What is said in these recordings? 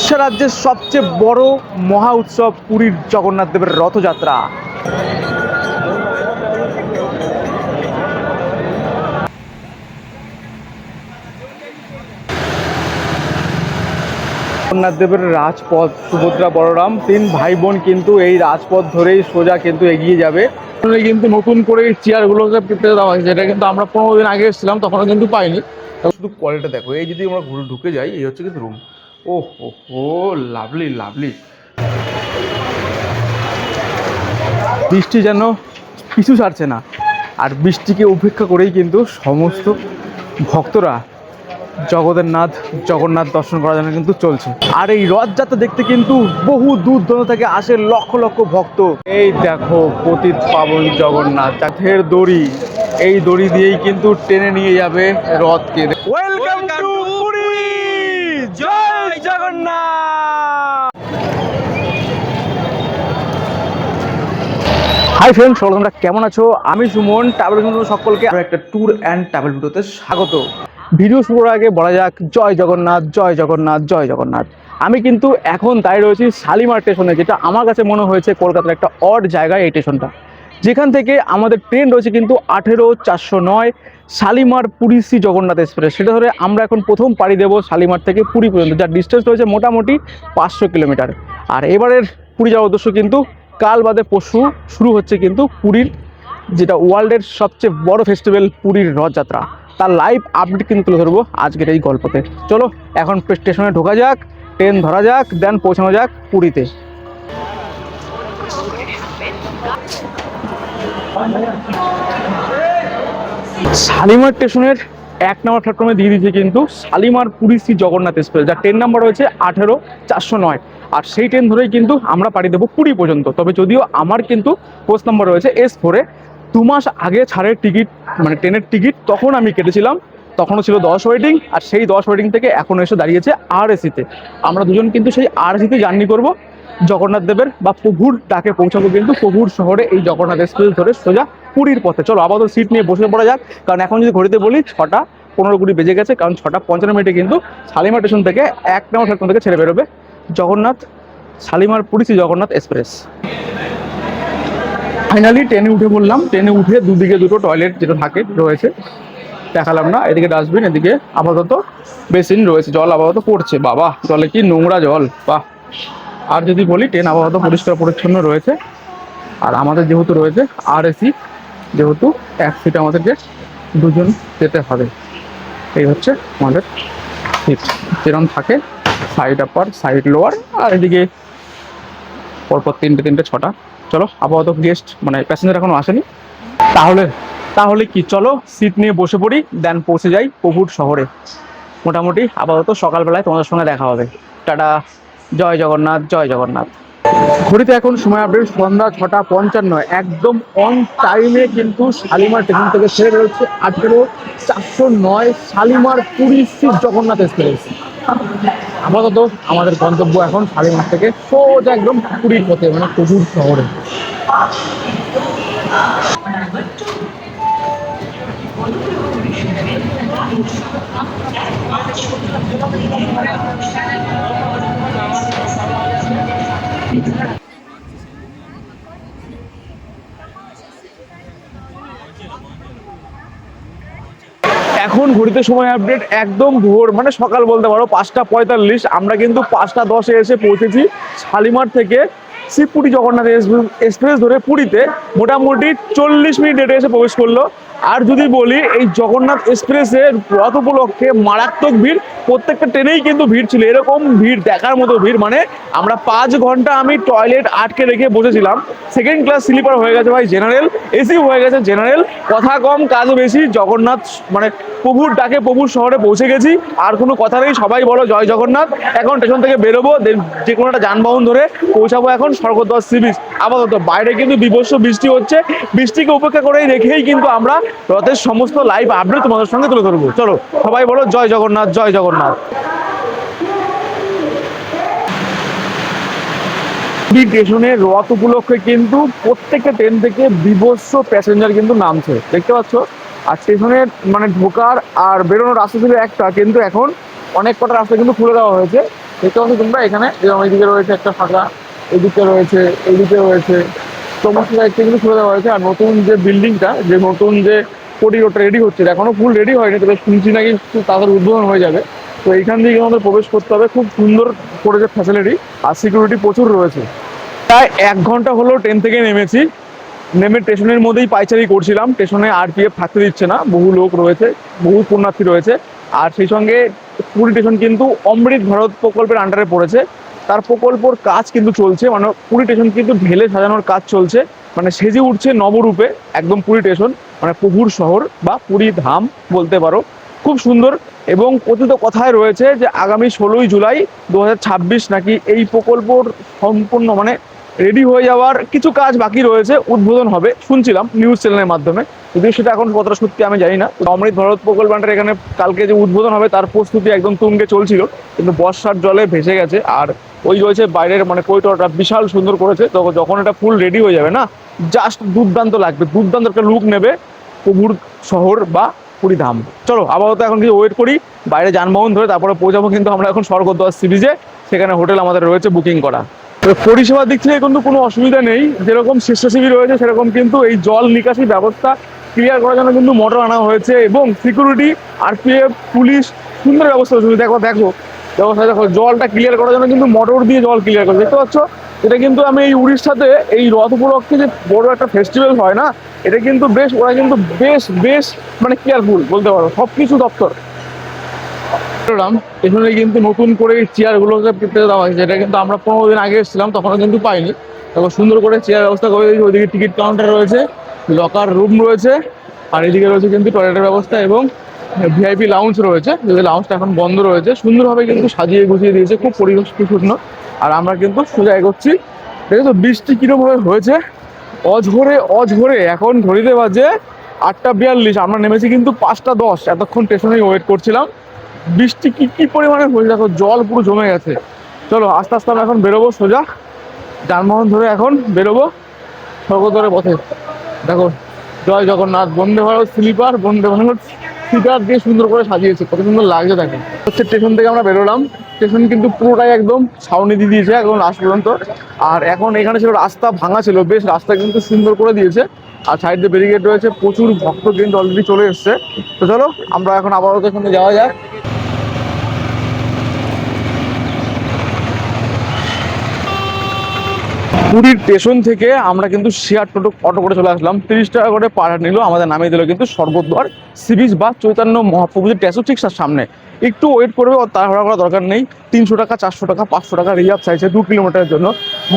উড়িষ্যা রাজ্যের সবচেয়ে বড় মহা উৎসব পুরীর জগন্নাথ দেবের রথযাত্রা। জগন্নাথ দেবের রাজপথ, সুভদ্রা বলরাম তিন ভাই বোন কিন্তু এই রাজপথ ধরেই সোজা কিন্তু এগিয়ে যাবে। কিন্তু নতুন করে এই চেয়ারগুলোকে পেতে দেওয়া হয়েছে, যেটা কিন্তু আমরা 15 দিন আগে এসেছিলাম, তখন কিন্তু পাইনি। শুধু কোয়ালিটি দেখো, এই যদি আমরা ঢুকে যাই, এই হচ্ছে কিন্তু রুম। ও হো হো, লাভলি লাভলি। বৃষ্টি যেন পিছু ছাড়ছে না, আর বৃষ্টিকে উপেক্ষা করেই কিন্তু সমস্ত ভক্তরা জগন্নাথ দর্শন করার জন্য কিন্তু চলছে। আর এই রথযাত্রা দেখতে কিন্তু বহু দূর দূরান্ত থেকে আসে লক্ষ লক্ষ ভক্ত। এই দেখো পতিত পাবন জগন্নাথ, কাঠের দড়ি, এই দড়ি দিয়েই কিন্তু টেনে নিয়ে যাবে রথকে। ওয়েলকাম টু পুরী, জয় জগন্নাথ। হাই ফ্রেন্ডস, তোমরা কেমন আছো? আমি সুমন, ট্রাভেল সকলকে একটা ট্যুর অ্যান্ড ট্রাভেল ভিডিওতে স্বাগত। ভিডিও শুরুর আগে বলা যাক জয় জগন্নাথ, জয় জগন্নাথ, জয় জগন্নাথ। আমি কিন্তু এখন দাঁড়িয়ে রয়েছি শালিমার স্টেশনে, যেটা আমার কাছে মনে হয়েছে কলকাতার একটা অড জায়গায় এই স্টেশনটা, যেখান থেকে আমাদের ট্রেন রয়েছে কিন্তু 18409 শালিমার পুরী শ্রী জগন্নাথ এক্সপ্রেস। সেটা ধরে আমরা এখন প্রথম পাড়ি দেবো শালিমার থেকে পুরী পর্যন্ত, যার ডিস্টেন্স রয়েছে মোটামুটি 500 কিলোমিটার। আর এবারের পুরী যাওয়ার উদ্দেশ্য কিন্তু কাল বাদে পরশু শুরু হচ্ছে কিন্তু পুরীর, যেটা ওয়ার্ল্ডের সবচেয়ে বড় ফেস্টিভ্যাল পুরীর রথযাত্রা। তার লাইভ আপডেট কিন্তু তুলে ধরবো আজকের এই গল্পতে। চলো এখন স্টেশনে ঢোকা যাক, ট্রেন ধরা যাক, দেন পৌঁছানো যাক পুরীতে। শালিমার স্টেশনের 1 নম্বর প্ল্যাটফর্মে দিয়ে দিয়েছে কিন্তু শালিমার পুরী শ্রী জগন্নাথ এক্সপ্রেস, যার ট্রেন নাম্বার রয়েছে 18409। আর সেই ট্রেন ধরেই কিন্তু আমরা পাড়ি দেবো পুরী পর্যন্ত। তবে যদিও আমার কিন্তু পোস্ট নাম্বার রয়েছে S4-এ, 2 মাস আগে ছাড়ের টিকিট, মানে ট্রেনের টিকিট তখন আমি কেটেছিলাম, তখনও ছিল 10 ওয়েটিং। আর সেই 10 ওয়েটিং থেকে এখন এসে দাঁড়িয়েছে RAC-তে। আমরা দুজন কিন্তু সেই RAC-তে জার্নি করব জগন্নাথ দেবের বা প্রভুর ডাকে পৌঁছাবো কিন্তু প্রভুর শহরে এই জগন্নাথ এক্সপ্রেস ধরে সোজা পুরীর পথে। চলো আপাতত সিট নিয়ে বসে পড়া যাক, কারণ এখন যদি ঘড়িতে বলি 6টা 15 বেজে গেছে, কারণ 6টা 55 মিনিটে কিন্তু শালিমার স্টেশন থেকে 1 নম্বর প্ল্যাটফর্ম থেকে ছেড়ে বেরোবে জগন্নাথ শালিমার পুরী শ্রী জগন্নাথ এক্সপ্রেস। ফাইনালি ট্রেনে উঠে পড়লাম। ট্রেনে উঠে দুদিকে দুটো টয়লেট যেটা থাকে রয়েছে, দেখালাম না, এদিকে ডাস্টবিন, এদিকে আপাতত বেসিন রয়েছে, জল আপাতত পড়ছে। বাবা, জলে কি নোংরা জল, বাহ। আর যদি বলি ট্রেন আপাতত পরিষ্কার পরিচ্ছন্ন রয়েছে। আর আমাদের যেহেতু রয়েছে RAC, যেহেতু এক সিটে আমাদেরকে দুজন যেতে হবে, এই হচ্ছে আমাদের সিট। যেরকম থাকে সাইড আপার, সাইড লোয়ার, আর এদিকে পরপর 3টে 6টা। চলো আপাতত গেস্ট মানে প্যাসেঞ্জার এখনো আসেনি, তাহলে কি চলো সিট নিয়ে বসে পড়ি, দেন পৌঁছে যাই প্রভুর শহরে। মোটামুটি আপাতত সকালবেলায় তোমাদের সঙ্গে দেখা হবে। টাটা, জয় জগন্নাথ, জয় জগন্নাথ। ঘড়িতে এখন সময় আপডেট সন্ধ্যা 6টা 55, একদম অন টাইমে কিন্তু শালিমার স্টেশন থেকে ছেড়ে বেরোচ্ছে 18409 শালিমার পুরী শ্রী জগন্নাথ এক্সপ্রেস। আপাতত আমাদের গন্তব্য এখন শালিমার থেকে সোজা একদম পুরীর পথে, মানে প্রভুর শহরে। এখন ঘড়িতে সময় আপডেট একদম ভোর, মানে সকাল বলতে পারো 5টা 45। আমরা কিন্তু 5টা 10-এ এসে পৌঁছেছি শালিমার থেকে শিবপুরি জগন্নাথ এক্সপ্রেস ধরে পুরীতে। মোটামুটি 40 মিনিট লেটে এসে প্রবেশ করলো। আর যদি বলি এই জগন্নাথ এক্সপ্রেসের রথ উপলক্ষে মারাত্মক ভিড়, প্রত্যেকটা ট্রেনেই কিন্তু ভিড় ছিল, এরকম ভিড় দেখার মতো ভিড়। মানে আমরা 5 ঘন্টা আমি টয়লেট আটকে রেখে বসেছিলাম। সেকেন্ড ক্লাস স্লিপার হয়ে গেছে ভাই, জেনারেল এসি হয়ে গেছে জেনারেল। কথা কম কাজ বেশি, জগন্নাথ মানে প্রভুর ডাকে প্রভুর শহরে পৌঁছে গেছি। আর কোনো কথা নেই, সবাই বলো জয় জগন্নাথ। এখন স্টেশন থেকে বেরোবো, যে কোনো একটা যানবাহন ধরে পৌঁছাবো এখন স্বর্গদ্বার সি বিচ। আপাতত বাইরে কিন্তু বিভৎস বৃষ্টি হচ্ছে, বৃষ্টিকে উপেক্ষা করেই রেখেই কিন্তু আমরা রথের সমস্ত লাইভ আপডেট তোমাদের সঙ্গে তুলে ধরবো। চলো সবাই বলো জয় জগন্নাথ, জয় জগন্নাথ। স্টেশনের রথ উপলক্ষে কিন্তু প্রত্যেকটা ট্রেন থেকে বিভৎস প্যাসেঞ্জার কিন্তু নামছে, দেখতে পাচ্ছ। আর স্টেশনের মানে ঢোকার আর বেরোনোর রাস্তা ছিল একটা, কিন্তু এখন অনেক কটা রাস্তা কিন্তু খুলে দেওয়া হয়েছে। দেখতে পাচ্ছ তোমরা এখানে, যেরকম এইদিকে রয়েছে একটা ফাঁকা, এদিকে রয়েছে, এইদিকে রয়েছে, সমস্ত সাইডটা কিন্তু খুলে দেওয়া হয়েছে। আর নতুন যে বিল্ডিংটা, যে নতুন যে করিডোরটা রেডি হচ্ছে, এখনো ফুল রেডি হয়নি, তবে শুনছি নাকি খুব তাড়াতাড়ি উদ্বোধন হয়ে যাবে। তো এইখান দিয়ে আমাদের প্রবেশ করতে হবে, খুব সুন্দর করেছে ফ্যাসিলিটি, আর সিকিউরিটি প্রচুর রয়েছে। প্রায় 1 ঘন্টা হলো ট্রেন থেকে নেমেছি, নেমে স্টেশনের মধ্যেই পাইচারি করছিলাম। স্টেশনে আরপিএফ থাকতে দিচ্ছে না, বহু লোক রয়েছে, বহু পুণ্যার্থী রয়েছে। আর সেই সঙ্গে পুরী স্টেশন কিন্তু অমৃত ভারত প্রকল্পের আন্ডারে পড়েছে, তার প্রকল্পর কাজ কিন্তু চলছে, মানে পুরী স্টেশন কিন্তু ঢেলে সাজানোর কাজ চলছে, মানে সেজে উঠছে নবরূপে একদম পুরী স্টেশন, মানে প্রভুর শহর বা পুরী ধাম বলতে পারো। খুব সুন্দর। এবং কথিত কথায় রয়েছে যে আগামী 16ই জুলাই 2026 নাকি এই প্রকল্পর সম্পূর্ণ মানে রেডি হয়ে যাওয়ার কিছু কাজ বাকি রয়েছে, উদ্বোধন হবে শুনছিলাম নিউজ চ্যানেলের মাধ্যমে, যদিও সেটা এখন কতটা সত্যি আমি জানি না। অমৃত ভারত প্রকল্পটার এখানে কালকে যে উদ্বোধন হবে তার প্রস্তুতি একদম তুঙ্গে চলছিল, কিন্তু বর্ষার জলে ভেসে গেছে। আর ওই রয়েছে বাইরের মানে করিডোরটা বিশাল সুন্দর করেছে, তো যখন এটা ফুল রেডি হয়ে যাবে না, জাস্ট দুর্দান্ত লাগবে, দুর্দান্ত একটা লুক নেবে প্রভুর শহর বা পুরী ধাম। চলো আপাতত এখন কিছু ওয়েট করি, বাইরে যানবাহন ধরে তারপরে পৌঁছাবো কিন্তু আমরা এখন স্বর্গদ্বার সি বিচে, সেখানে হোটেল আমাদের রয়েছে বুকিং করা। পরিষেবার দিক থেকে কিন্তু কোনো অসুবিধা নেই, যেরকম স্বেচ্ছাসেবী রয়েছে সেরকম কিন্তু এই জল নিকাশি ব্যবস্থা ক্লিয়ার করার জন্য কিন্তু মোটর আনা হয়েছে, এবং সিকিউরিটি, আরপিএফ, পুলিশ সুন্দর ব্যবস্থা হয়েছে। দেখো দেখো ব্যবস্থা, দেখো জলটা ক্লিয়ার করার জন্য কিন্তু মোটর দিয়ে জল ক্লিয়ার করে, দেখতে পাচ্ছ। এটা কিন্তু আমি এই উড়িষ্যাতে এই রথ উপলক্ষে যে বড় একটা ফেস্টিভ্যাল হয় না, এটা কিন্তু বেশ, ওরা কিন্তু বেশ বেশ মানে কেয়ারফুল বলতে পারো, সব কিছু দপ্তর। এখানে কিন্তু নতুন করে চেয়ারগুলোকে পেতে দেওয়া হয়েছে, যেটা কিন্তু আমরা 15 দিন আগে এসেছিলাম তখনও কিন্তু পাইনি। তখন সুন্দর করে চেয়ার ব্যবস্থা করে দিয়েছে, ওইদিকে টিকিট কাউন্টার রয়েছে, লকার রুম রয়েছে, আর এদিকে রয়েছে কিন্তু টয়লেটের ব্যবস্থা এবং ভিআইপি লাউঞ্জ রয়েছে, যদি লাউঞ্জটা এখন বন্ধ রয়েছে। সুন্দরভাবে কিন্তু সাজিয়ে গুছিয়ে দিয়েছে, খুব পরিবেশ সুন্দর। আর আমরা কিন্তু সোজা এগোচ্ছি। দেখো তো বৃষ্টি কিরকমভাবে হয়েছে, অঝরে অঝরে। এখন ঘড়িতে বাজে 8টা 42, আমরা নেমেছি কিন্তু 5টা 10, এতক্ষণ স্টেশনেই ওয়েট করছিলাম। বৃষ্টি কি কি পরিমাণে হয়েছে দেখো, জল পুরো জমে গেছে। চলো আস্তে আস্তে আমরা এখন বেরোবো, সোজা যানবাহন ধরে এখন বেরোবো স্বর্গদ্বারের পথে। দেখো জয় জগন্নাথ, বন্দে ভারত স্লিপার, বন্দে ভারত সিটার দিয়ে সুন্দর করে সাজিয়েছে, কত সুন্দর লাগছে দেখো। হচ্ছে স্টেশন থেকে আমরা বেরোলাম, স্টেশন কিন্তু পুরোটাই একদম ছাউনি দিয়ে দিয়েছে একদম লাস্ট পর্যন্ত। আর এখন এখানে ছিল রাস্তা ভাঙা ছিল, বেশ রাস্তা কিন্তু সুন্দর করে দিয়েছে, আর সাইড দিয়ে ব্যারিকেড রয়েছে, প্রচুর ভক্ত কিন্তু অলরেডি চলে এসছে। তো চলো আমরা এখন আপাতত এখানে যাওয়া যাক। পুরীর স্টেশন থেকে আমরা কিন্তু শেয়ার অটো করে চলে আসলাম, 30 টাকা করে পার হেড নিল, আমাদের নামিয়ে দিল কিন্তু স্বর্গদ্বার সি বিচ বা চৈতন্য মহাপ্রভু যে স্ট্যাচু, ঠিক তার সামনে। একটু ওয়েট করবে, তাড়াহুড়া করার দরকার নেই। 300 টাকা, 400 টাকা, 500 টাকা রিজার্ভ চাইছে 2 কিলোমিটারের জন্য।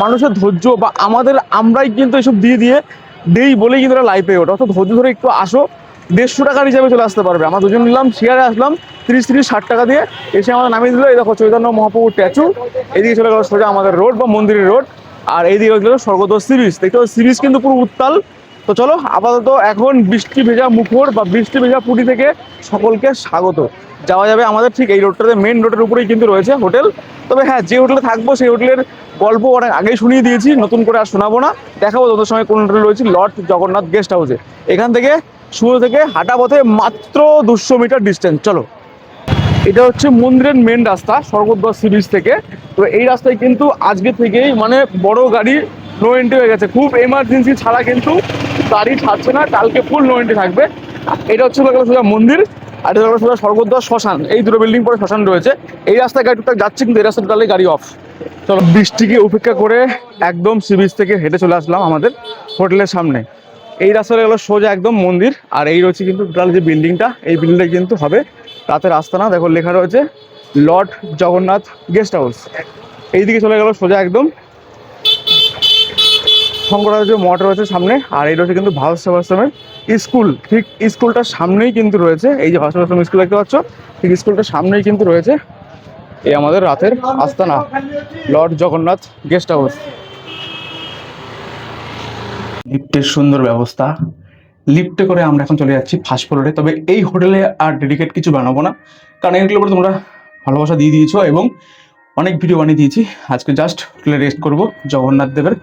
মানুষের ধৈর্য বা আমরাই কিন্তু এসব দিয়ে দিয়ে দেই বলেই কিন্তু এটা লাইফ পেয়ে ওঠে, অর্থাৎ ধৈর্য ধরে একটু আসো, 150 টাকার হিসাবে চলে আসতে পারবে। আমরা দুজন নিলাম, শেয়ারে আসলাম 30-60 টাকা দিয়ে, এসে আমাদের নামিয়ে দিল। এই দেখো চৈতন্য মহাপ্রভুর স্ট্যাচু, এদিকে চলে গেল সোজা আমাদের রোড বা মন্দিরের রোড, আর এইদিকে গেল স্বর্গদ্বার সি বিচ। দেখতে পাচ্ছ সি বিচ কিন্তু পুরো উত্তাল। তো চলো আপাতত এখন বৃষ্টি ভেজা মুখর বা বৃষ্টি ভেজা পুরী থেকে সকলকে স্বাগত। যাওয়া যাবে আমাদের ঠিক এই রোডটাতে, মেন রোডের উপরেই কিন্তু রয়েছে হোটেল। তবে হ্যাঁ, যে হোটেলে থাকবো সেই হোটেলের গল্প অনেক আগেই শুনিয়ে দিয়েছি, নতুন করে আর শোনাবো না। দেখাবো তোমাদের সঙ্গে কোন হোটেল রয়েছে, লর্ড জগন্নাথ গেস্ট হাউসে। এখান থেকে শুরু থেকে হাঁটা পথে মাত্র 200 মিটার ডিস্টেন্স। চলো, এটা হচ্ছে মন্দিরের মেন রাস্তা স্বর্গদ্বার সি বিচ থেকে। তো এই রাস্তায় কিন্তু আজকে থেকেই মানে বড় গাড়ি নো এন্ট্রি হয়ে গেছে, খুব এমার্জেন্সি ছাড়া কিন্তু গাড়ি ছাড়ছে না, কালকে ফুল নো এন্ট্রি থাকবে। এটা হচ্ছে সোজা মন্দির, আর এটা হলো সোজা স্বর্গদ্বার শ্মশান, এই দুটো বিল্ডিং পরে শ্মশান রয়েছে। এই রাস্তায় গাড়ি টুকটাক যাচ্ছে, কিন্তু এই রাস্তাটা গাড়ি অফ। চলো বৃষ্টিকে উপেক্ষা করে একদম সি বিচ থেকে হেঁটে চলে আসলাম আমাদের হোটেলের সামনে। এই রাস্তাটা গেলো সোজা একদম মন্দির, আর এই রয়েছে কিন্তু টোটাল যে বিল্ডিংটা, এই বিল্ডিংটা কিন্তু হবে রাতের আস্তানা। দেখো লেখা রয়েছে লর্ড জগন্নাথ গেস্ট হাউস। এইদিকে চলে গেল সোজা একদম শঙ্করাচার্য মঠ রয়েছে সামনে, আর এই রয়েছে কিন্তু ভারত সেবাশ্রমের স্কুল, ঠিক স্কুলটার সামনেই কিন্তু রয়েছে এই যে ভারত সেবাশ্রম স্কুল দেখতে পাচ্ছ, ঠিক স্কুলটার সামনেই কিন্তু রয়েছে এই আমাদের রাতের আস্তানা লর্ড জগন্নাথ গেস্ট হাউস। লিফটের সুন্দর ব্যবস্থা, লিফটে করে আমরা এখন চলে যাচ্ছি ফার্স্ট ফ্লোরে। তবে এই হোটেলে আর ডেডিকেট কিছু বানাবো না, কারণ এগুলোর উপরে তোমরা ভালোবাসা দিয়ে দিয়েছো এবং অনেক ভিডিও বানিয়ে দিয়েছি। আজকে জাস্ট হোটেলে রেস্ট করবো, জগন্নাথ দেবের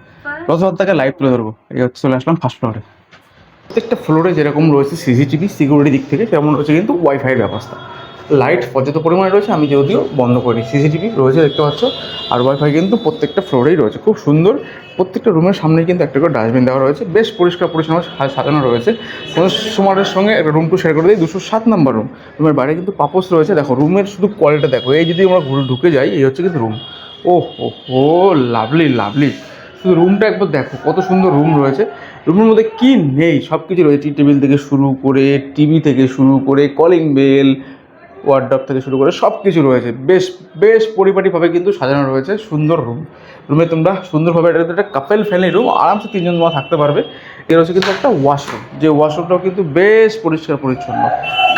রথযাত্রাকে লাইভ তুলে ধরবো। এই হচ্ছে চলে আসলাম ফার্স্ট ফ্লোরে। প্রত্যেকটা ফ্লোরে যেরকম রয়েছে সিসিটিভি সিকিউরিটি দিক থেকে, তেমন রয়েছে কিন্তু ওয়াইফাইয়ের ব্যবস্থা। লাইট পর্যাপ্ত পরিমাণে রয়েছে, আমি যদিও বন্ধ করি। সিসিটিভি রয়েছে দেখতে পাচ্ছ, আর ওয়াইফাই কিন্তু প্রত্যেকটা ফ্লোরেই রয়েছে, খুব সুন্দর। প্রত্যেকটা রুমের সামনে কিন্তু একটা করে ডাস্টবিন দেওয়া রয়েছে, বেশ পরিষ্কার পরিচ্ছন্ন সাজানো রয়েছে। সুমারের সঙ্গে একটা রুম টু শেয়ার করে দিই, 207 নম্বর রুম। রুমের বাইরে কিন্তু পাপোস রয়েছে, দেখো রুমের শুধু কোয়ালিটি দেখো। এই যদি আমরা ঢুকে যাই, এই হচ্ছে কিন্তু রুম। ও লাভলি লাভলি, শুধু রুমটা একবার দেখো, কত সুন্দর রুম রয়েছে। রুমের মধ্যে কি নেই সব কিছু রয়েছে, টি টেবিল থেকে শুরু করে, টিভি থেকে শুরু করে, কলিং বেল, ওয়ার্ডরোব থেকে শুরু করে সব কিছু রয়েছে। বেশ বেশ পরিপাটিভাবে কিন্তু সাজানো রয়েছে, সুন্দর রুম। রুমে তোমরা সুন্দরভাবে, এটা একটা কাপেল ফ্রেন্ডলি রুম, আরামসে 3 জন তোমরা থাকতে পারবে। এর হচ্ছে কিন্তু একটা ওয়াশরুম, যে ওয়াশরুমটাও কিন্তু বেশ পরিষ্কার পরিচ্ছন্ন,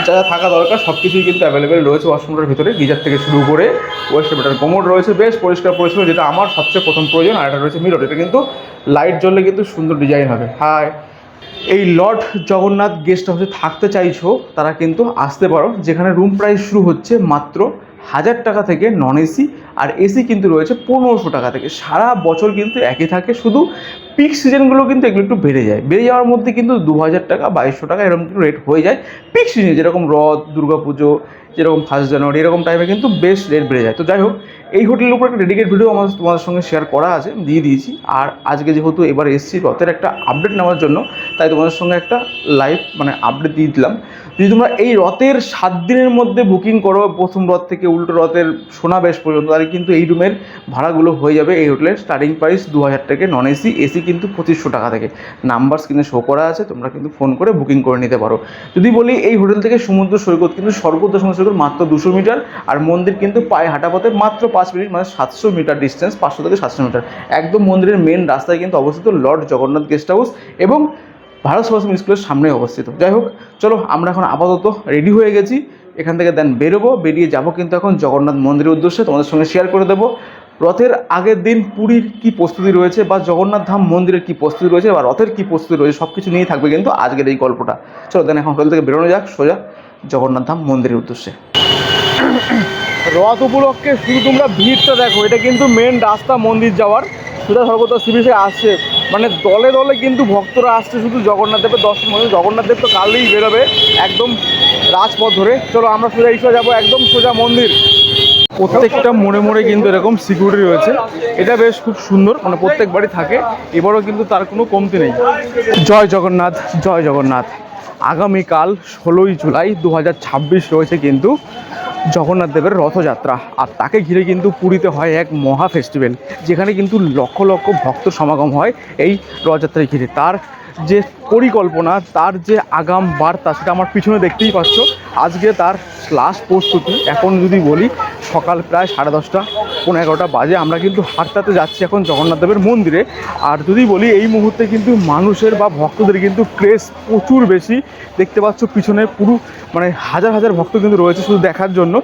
যা যা থাকা দরকার সব কিছুই কিন্তু অ্যাভেলেবেল রয়েছে ওয়াশরুমটার ভিতরে। গিজার থেকে শুরু করে ওয়েস্ট বেটার কোমোড রয়েছে, বেশ পরিষ্কার পরিচ্ছন্ন, যেটা আমার সবচেয়ে প্রথম প্রয়োজন। আর এটা রয়েছে মিরর, এটা কিন্তু লাইট জ্বললে কিন্তু সুন্দর ডিজাইন হবে। হাই, এই লর্ড জগন্নাথ গেস্ট হাউসে থাকতে চাইছো তারা কিন্তু আসতে পারো, যেখানে রুম প্রাইস শুরু হচ্ছে মাত্র 1000 টাকা থেকে নন এসি, আর এসি কিন্তু রয়েছে 1500 টাকা থেকে। সারা বছর কিন্তু একই থাকে, শুধু পিক সিজনগুলো কিন্তু এগুলো একটু বেড়ে যায়। বেড়ে যাওয়ার মধ্যে কিন্তু 2000 টাকা 2200 টাকা এরকম কিন্তু রেট হয়ে যায় পিক সিজনে, যেরকম রথ, দুর্গাপুজো, যেরকম 1 জানুয়ারি এরকম টাইমে কিন্তু বেশ রেট বেড়ে যায়। তো যাই হোক, এই হোটেলের উপর একটা ডেডিকেট ভিডিও তোমাদের সঙ্গে শেয়ার করা আছে, দিয়ে দিয়েছি। আর আজকে যেহেতু এবার এসছি রথের একটা আপডেট নেওয়ার জন্য, তাই তোমাদের সঙ্গে একটা লাইভ আপডেট দিয়ে দিলাম। যদি তোমরা এই রথের 7 দিনের মধ্যে বুকিং করো, প্রথম রথ থেকে উল্টো রথের সোনাবেশ পর্যন্ত, তাহলে কিন্তু এই রুমের ভাড়াগুলো হয়ে যাবে। এই হোটেলের স্টার্টিং প্রাইস 2000 টাকা, নন এসি, এসি কিন্তু 2500 টাকা থেকে। নাম্বার স্ক্রিনে শো করা আছে, তোমরা কিন্তু ফোন করে বুকিং করে নিতে পারো। যদি বলি, এই হোটেল থেকে সমুদ্র সৈকত কিন্তু স্বর্গদ্বার সমুদ্র সৈকত মাত্র 200 মিটার, আর মন্দির কিন্তু পায়ে হাঁটা পথে মাত্র 5 মিনিট, 700 মিটার ডিস্টেন্স, 500 থেকে 700 মিটার। একদম মন্দিরের মেন রাস্তায় কিন্তু অবস্থিত লর্ড জগন্নাথ গেস্ট হাউস, এবং ভারত সেবাশ্রম স্কুলের সামনে অবস্থিত। যাই হোক, চলো আমরা এখন আপাতত রেডি হয়ে গেছি, এখান থেকে দেন বেরোবো, বেরিয়ে যাবো কিন্তু এখন জগন্নাথ মন্দিরের উদ্দেশ্যে। তোমাদের সঙ্গে শেয়ার করে দেবো রথের আগের দিন পুরীর কী প্রস্তুতি রয়েছে, বা জগন্নাথ ধাম মন্দিরের কী প্রস্তুতি রয়েছে, বা রথের কী প্রস্তুতি রয়েছে, সব কিছু নিয়েই থাকবে কিন্তু আজকের এই গল্পটা। চলো দেন এখন হোটেল থেকে বেরোনো যাক সোজা জগন্নাথ ধাম মন্দিরের উদ্দেশ্যে। রথ উপলক্ষে শুধু তোমরা ভিড়টা দেখো, এটা কিন্তু মেন রাস্তা মন্দির যাওয়ার, সোজা স্বর্গদ্বার সি বিচে আসছে, দলে দলে কিন্তু ভক্তরা আসছে শুধু জগন্নাথ দেবের দর্শন করতে। জগন্নাথ দেব তো কালই বেরোবে একদম রাজপথ ধরে। চলো আমরা সোজা এই যাবো, একদম সোজা মন্দির। প্রত্যেকটা মোড়ে মোড়ে কিন্তু এরকম সিকিউরিটি রয়েছে, এটা বেশ খুব সুন্দর, প্রত্যেক বাড়ি থাকে, এবারও কিন্তু তার কোনো কমতি নেই। জয় জগন্নাথ, জয় জগন্নাথ। আগামীকাল 16ই জুলাই 2026 রয়েছে কিন্তু জগন্নাথ দেবের রথযাত্রা, আর তাকে ঘিরে কিন্তু পুরীতে হয় এক মহা ফেস্টিভ্যাল, যেখানে কিন্তু লক্ষ লক্ষ ভক্ত সমাগম হয় এই রথযাত্রায় ঘিরে। তার যে পরিকল্পনা, তার যে আগাম বার্তা, সেটা আমার পিছনে দেখতেই পাচ্ছ। আজকে তার লাস্ট প্রস্তুতি। এখন যদি বলি, সকাল প্রায় 10:30, 11টা বাজে, আমরা কিন্তু হাঁটতে যাচ্ছি এখন জগন্নাথ দেবের মন্দিরে। আর যদি বলি, এই মুহূর্তে কিন্তু মানুষের বা ভক্তদের কিন্তু ক্রেজ প্রচুর বেশি। দেখতে পাচ্ছ পিছনে পুরো হাজার হাজার ভক্ত কিন্তু রয়েছে শুধু দেখার জন্য।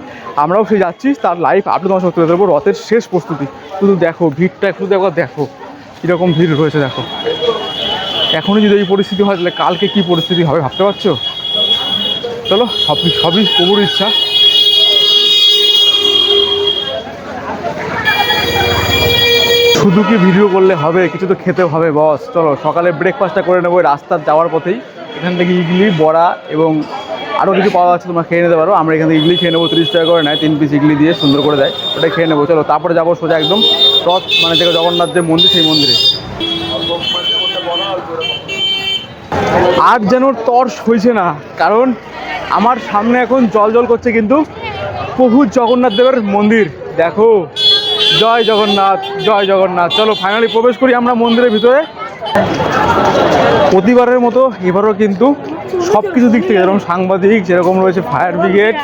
আমরাও সে যাচ্ছি, তার লাইভ আপডেট তোমার সত্যি দেবো। রথের শেষ প্রস্তুতি, শুধু দেখো ভিড়টা, একটু দেখো কীরকম ভিড় রয়েছে। দেখো এখনই যদি এই পরিস্থিতি হয়, তাহলে কালকে কী পরিস্থিতি হবে ভাবতে পারছো? চলো, সবই প্রভুর ইচ্ছা। শুধু কি ভিডিও করলে হবে, কিছু তো খেতেও হবে বস। চলো সকালে ব্রেকফাস্টটা করে নেবো রাস্তার যাওয়ার পথেই। এখান থেকে ইডলি, বড়া এবং আরও কিছু পাওয়া যাচ্ছে, তোমরা খেয়ে নিতে পারো। আমরা এখান থেকে ইডলি খেয়ে নেবো, 30 টাকা করে নেয়, 3 পিস ইডলি দিয়ে সুন্দর করে দেয়, ওটাই খেয়ে নেবো। চলো তারপরে যাবো সোজা একদম রথ, যেটা জগন্নাথ যে মন্দির, সেই মন্দিরে। আর যেন তর্স হয়েছে না, কারণ আমার সামনে এখন জল জল করছে কিন্তু প্রভু জগন্নাথ দেবের মন্দির। দেখো, জয় জগন্নাথ, জয় জগন্নাথ। চলো ফাইনালি প্রবেশ করি আমরা মন্দিরের ভিতরে। প্রতিবারের মতো এবারও কিন্তু সব কিছু দিক থেকে, যেরকম সাংবাদিক, যেরকম রয়েছে ফায়ার ব্রিগেড,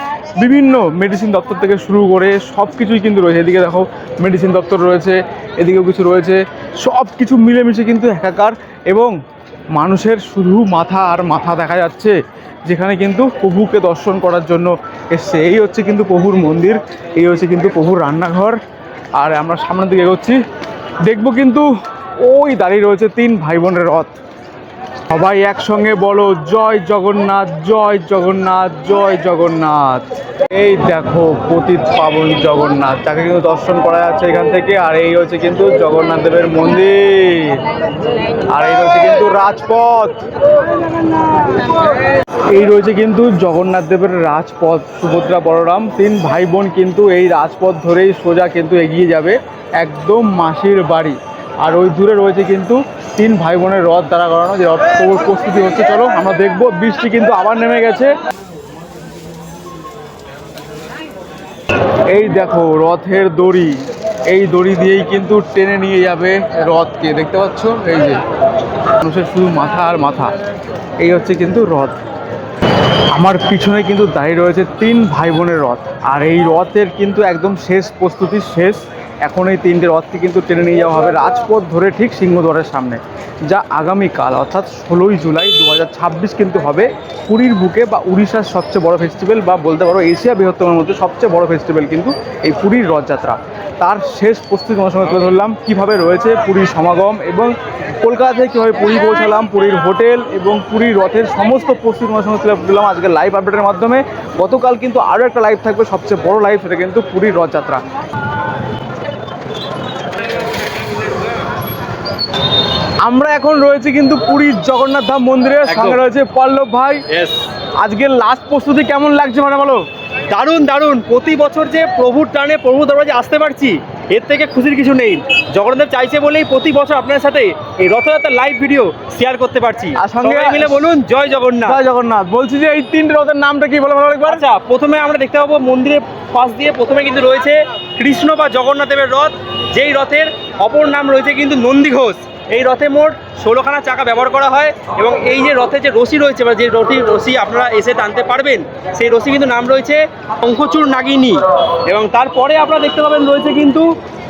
বিভিন্ন মেডিসিন দপ্তর থেকে শুরু করে সব কিছুই কিন্তু রয়েছে। এদিকে দেখো মেডিসিন দপ্তর রয়েছে, এদিকেও কিছু রয়েছে, সব কিছু মিলেমিশে কিন্তু একাকার। এবং মানুষের শুধু মাথা আর মাথা দেখা যাচ্ছে, যেখানে কিন্তু প্রভুকে দর্শন করার জন্য এসছে। এই হচ্ছে কিন্তু প্রভুর মন্দির, এই হচ্ছে কিন্তু প্রভুর রান্নাঘর। আর আমরা সামনের দিকে এগোচ্ছি, দেখবো কিন্তু ওই দাঁড়িয়ে রয়েছে 3 ভাই বোনের রথ। সবাই একসঙ্গে বলো জয় জগন্নাথ, জয় জগন্নাথ, জয় জগন্নাথ। এই দেখো পতিত পাবন জগন্নাথ, তাকে কিন্তু দর্শন করা যাচ্ছে এখান থেকে। আর এই হচ্ছে কিন্তু জগন্নাথ দেবের মন্দির, আর এই রয়েছে কিন্তু রাজপথ। এই রয়েছে কিন্তু জগন্নাথ দেবের রাজপথ। সুভদ্রা বলরাম তিন ভাই বোন কিন্তু এই রাজপথ ধরেই সোজা কিন্তু এগিয়ে যাবে একদম মাসির বাড়ি। আর ওই দূরে রয়েছে কিন্তু তিন ভাই বোনের রথ দাঁড়া করানো, যে রথ প্রস্তুতি হচ্ছে। চলো আমরা দেখবো। বৃষ্টি কিন্তু আবার নেমে গেছে। এই দেখো রথের দড়ি, এই দড়ি দিয়েই কিন্তু টেনে নিয়ে যাবে রথকে। দেখতে পাচ্ছ এই যে মানুষের শুধু মাথা আর মাথা। এই হচ্ছে কিন্তু রথ। আমার পিছনে কিন্তু দাঁড়িয়ে রয়েছে তিন ভাই বোনের রথ। আর এই রথের কিন্তু একদম শেষ প্রস্তুতি শেষ। এখন এই তিনটে রথকে কিন্তু টেনে নিয়ে যাওয়া হবে রাজপথ ধরে ঠিক সিংহদ্বারের সামনে, যা আগামীকাল অর্থাৎ 16ই জুলাই 2026 কিন্তু হবে পুরীর বুকে, বা উড়িষ্যার সবচেয়ে বড় ফেস্টিভ্যাল, বা বলতে পারো এশিয়া বৃহত্তমের মধ্যে সবচেয়ে বড় ফেস্টিভ্যাল কিন্তু এই পুরীর রথযাত্রা। তার শেষ প্রস্তুতি তোমার সঙ্গে তুলে ধরলাম, কীভাবে রয়েছে পুরীর সমাগম, এবং কলকাতা থেকে কীভাবে পুরী পৌঁছালাম, পুরীর হোটেল এবং পুরীর রথের সমস্ত প্রস্তুতি তোমার সঙ্গে তুলে দিলাম আজকে লাইভ আপডেটের মাধ্যমে। গতকাল কিন্তু আরও একটা লাইভ থাকবে, সবচেয়ে বড় লাইভ, সেটা কিন্তু পুরীর রথযাত্রা। আমরা এখন রয়েছে কিন্তু পুরীর জগন্নাথ ধাম মন্দিরের সঙ্গে রয়েছে পল্লব ভাই। আজকের লাস্ট প্রস্তুতি কেমন লাগছে মানে বলো? দারুণ দারুণ। প্রতি বছর যে প্রভুর টানে প্রভু দরবারে আসতে পারছি, এর থেকে খুশির কিছু নেই। জগন্নাথ চাইছে বলেই প্রতি বছর আপনার সাথে এই রথযাত্রার লাইভ ভিডিও শেয়ার করতে পারছি। আর সঙ্গে মিলে বলুন জয় জগন্নাথ। জয় জগন্নাথ। বলছি যে এই তিনটে রথের নামটা কি বলো একবার? আচ্ছা, প্রথমে আমরা দেখতে পাবো মন্দিরের পাশ দিয়ে প্রথমে কিন্তু রয়েছে কৃষ্ণ বা জগন্নাথ দেবের রথ, যেই রথের অপর নাম রয়েছে কিন্তু নন্দী ঘোষ। এই রথে মোট 16খানা চাকা ব্যবহার করা হয়, এবং এই যে রথে যে রশি রয়েছে বা যে রশি আপনারা এসে টানতে পারবেন, সেই রশি কিন্তু নাম রয়েছে শঙ্খচূড় নাগিনী। এবং তারপরে আপনারা দেখতে পাবেন রয়েছে কিন্তু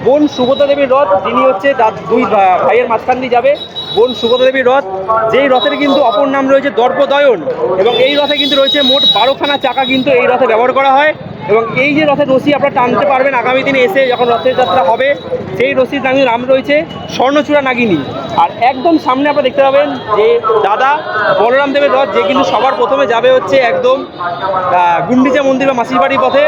বোন সুভদ্রা দেবীর রথ, যিনি হচ্ছে দুই ভাইয়ের মাঝখান দিয়ে যাবে বোন সুভদ্রা দেবীর রথ, যেই রথের কিন্তু অপর নাম রয়েছে দর্পদয়ন। এবং এই রথে কিন্তু রয়েছে মোট 12খানা চাকা কিন্তু এই রথে ব্যবহার করা হয়। এবং এই যে রথের রশি আপনারা টানতে পারবেন আগামী দিনে এসে যখন রথের যাত্রা হবে, সেই রশির নাম রয়েছে স্বর্ণচূড়া নাগিনী। আর একদম সামনে আপনারা দেখতে পাবেন যে দাদা বলরাম দেবের রথ, যে কিন্তু সবার প্রথমে যাবে হচ্ছে একদম গুন্ডিচা মন্দির বা মাসির বাড়ির পথে।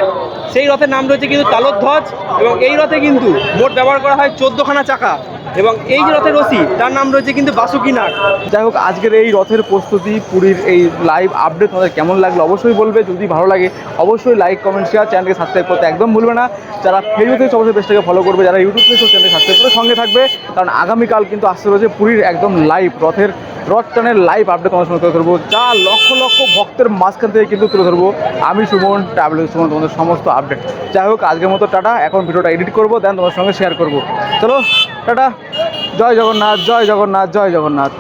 সেই রথের নাম রয়েছে কিন্তু তালধ্বজ। এবং এই রথে কিন্তু মোট ব্যবহার করা হয় 14খানা চাকা। এবং এই যে রথের রশি, তার নাম রয়েছে কিন্তু বাসুকিনাগ। যাই হোক, আজকের এই রথের প্রস্তুতি পুরীর এই লাইভ আপডেট তোমাদের কেমন লাগলো অবশ্যই বলবে। যদি ভালো লাগে অবশ্যই লাইক কমেন্ট শেয়ার, চ্যানেলকে সাবস্ক্রাইব করতে একদম ভুলবে না। যারা ফেসবুক থেকে অবশ্যই পেজটাকে ফলো করবে, যারা ইউটিউব থেকে চ্যানেলকে সাবস্ক্রাইব করে সঙ্গে থাকবে, কারণ আগামীকাল কিন্তু আসতে রয়েছে পুরীর একদম লাইভ রথ টানের লাইভ আপডেট তোমার সঙ্গে তুলে ধরবো, যা লক্ষ লক্ষ ভক্তের মাঝখান থেকে কিন্তু তুলে ধরবো আমি সুমন, ট্রাভেল সুমন, তোমাদের সমস্ত আপডেট। যাই হোক, আজকের মতো টাটা। এখন ভিডিওটা এডিট করবো, দেন তোমার সঙ্গে শেয়ার করবো। চলো টাটা। জয় জগন্নাথ, জয় জগন্নাথ, জয় জগন্নাথ।